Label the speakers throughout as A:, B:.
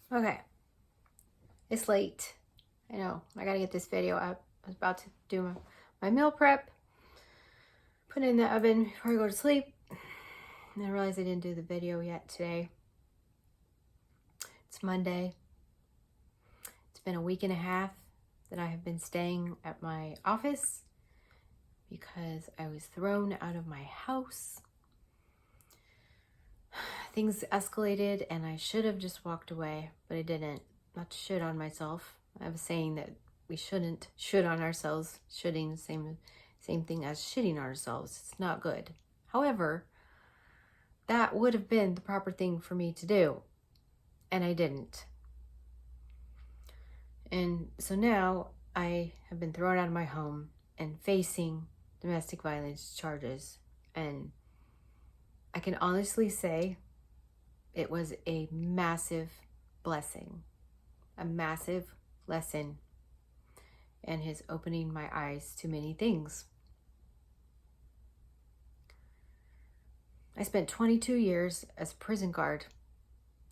A: Okay, it's late. I know, I gotta get this video up. I was about to do my meal prep, put it in the oven before I go to sleep, and I realized I didn't do the video yet today. It's Monday. It's been a week and a half that I have been staying at my office because I was thrown out of my house. Things escalated and I should have just walked away, but I didn't. Not to shit on myself. I have a saying that we shouldn't shit on ourselves. Shitting, same thing as shitting on ourselves. It's not good. However, that would have been the proper thing for me to do, and I didn't. And so now I have been thrown out of my home and facing domestic violence charges. And I can honestly say it was a massive blessing, a massive lesson, and his opening my eyes to many things. I spent 22 years as a prison guard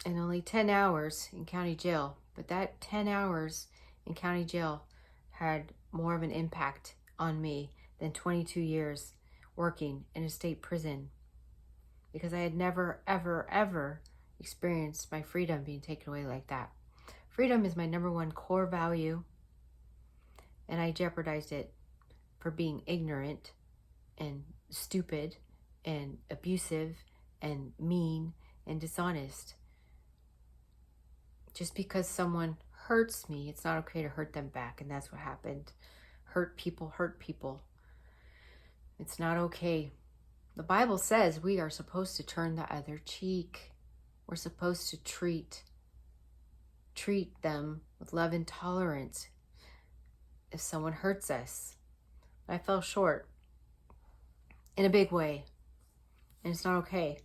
A: and only 10 hours in county jail. But that 10 hours in county jail had more of an impact on me than 22 years working in a state prison, because I had never, ever, ever experienced my freedom being taken away like that. Freedom is my number one core value, and I jeopardized it for being ignorant and stupid and abusive and mean and dishonest. Just because someone hurts me, it's not okay to hurt them back, and that's what happened. Hurt people hurt people. It's not okay. The Bible says we are supposed to turn the other cheek. We're supposed to treat them with love and tolerance if someone hurts us. I fell short in a big way, and it's not okay.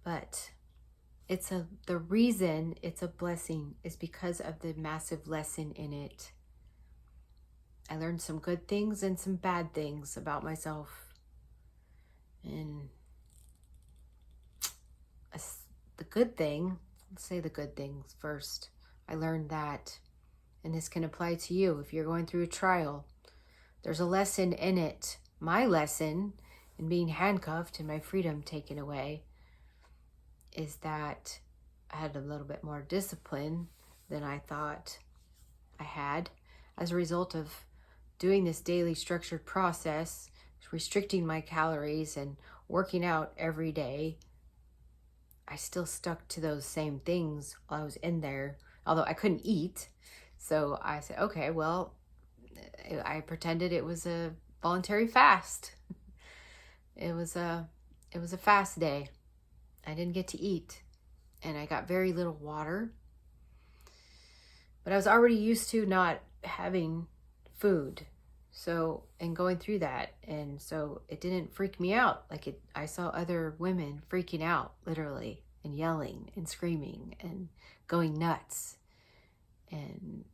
A: But the reason it's a blessing is because of the massive lesson in it. I learned some good things and some bad things about myself. And the good thing, let's say the good things first. I learned that, and this can apply to you if you're going through a trial, there's a lesson in it. My lesson in being handcuffed and my freedom taken away is that I had a little bit more discipline than I thought I had as a result of doing this daily structured process, restricting my calories and working out every day. I still stuck to those same things while I was in there, although I couldn't eat. So I said, okay, well, I pretended it was a voluntary fast. It was a fast day. I didn't get to eat, and I got very little water. But I was already used to not having food, and going through that, and so it didn't freak me out like it. I saw other women freaking out, literally, and yelling and screaming and going nuts. And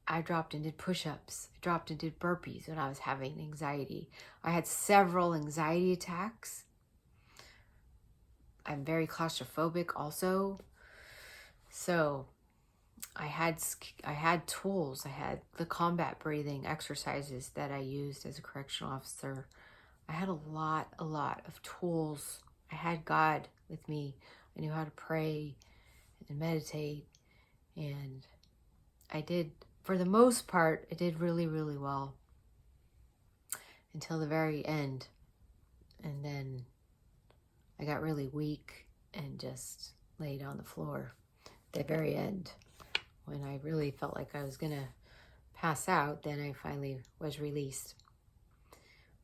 A: I dropped and did push-ups. I dropped and did burpees when I was having anxiety. I had several anxiety attacks. I'm very claustrophobic also. So I had tools. I had the combat breathing exercises that I used as a correctional officer. I had a lot of tools. I had God with me. I knew how to pray and meditate. And I did, for the most part, I did really, really well until the very end. And then I got really weak and just laid on the floor at the very end. When I really felt like I was gonna pass out, then I finally was released.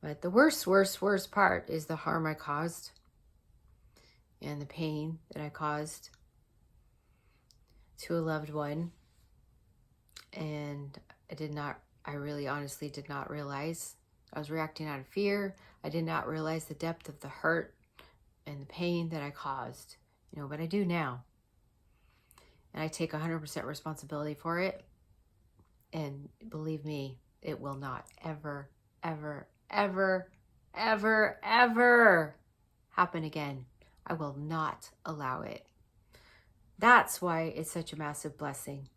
A: But the worst part is the harm I caused and the pain that I caused to a loved one. And I really honestly did not realize. I was reacting out of fear. I did not realize the depth of the hurt and the pain that I caused, but I do now. And I take 100% responsibility for it. And believe me, it will not ever, ever, ever, ever, ever happen again. I will not allow it. That's why it's such a massive blessing.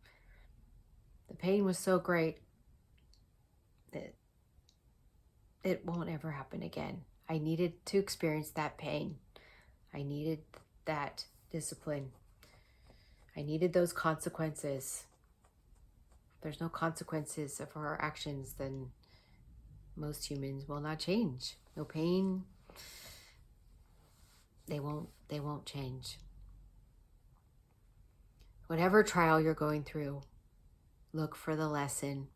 A: The pain was so great that it won't ever happen again. I needed to experience that pain. I needed that discipline. I needed those consequences. If there's no consequences of our actions, then most humans will not change. No pain, they won't change. Whatever trial you're going through, look for the lesson.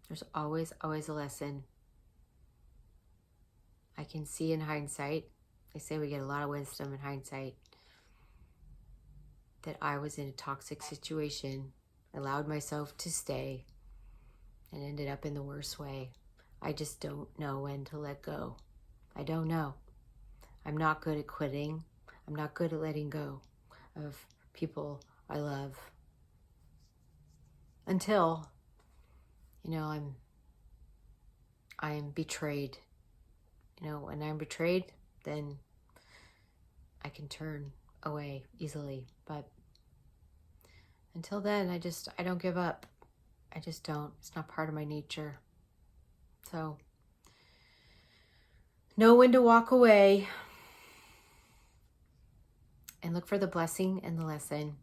A: There's always a lesson. I can see in hindsight, they say we get a lot of wisdom in hindsight, that I was in a toxic situation, allowed myself to stay, and ended up in the worst way. I just don't know when to let go. I don't know. I'm not good at quitting. I'm not good at letting go of people I love. Until, I'm betrayed. When I'm betrayed, then I can turn away easily. But until then, I don't give up. I just don't. It's not part of my nature. So, know when to walk away and look for the blessing and the lesson.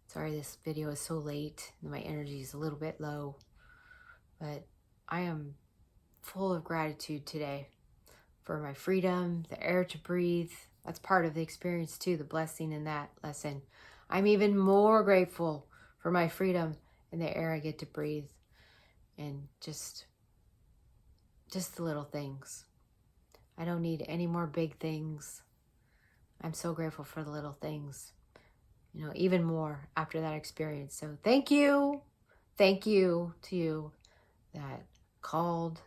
A: Sorry, this video is so late and my energy is a little bit low, but I am full of gratitude today for my freedom, the air to breathe. That's part of the experience too, the blessing in that lesson. I'm even more grateful for my freedom and the air I get to breathe, and just the little things. I don't need any more big things. I'm so grateful for the little things, even more after that experience. So thank you to you that called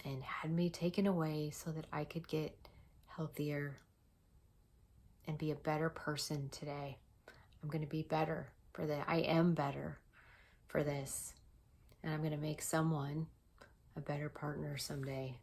A: and had me taken away so that I could get healthier and be a better person today. I'm going to be better for that. I am better for this. And I'm going to make someone a better partner someday.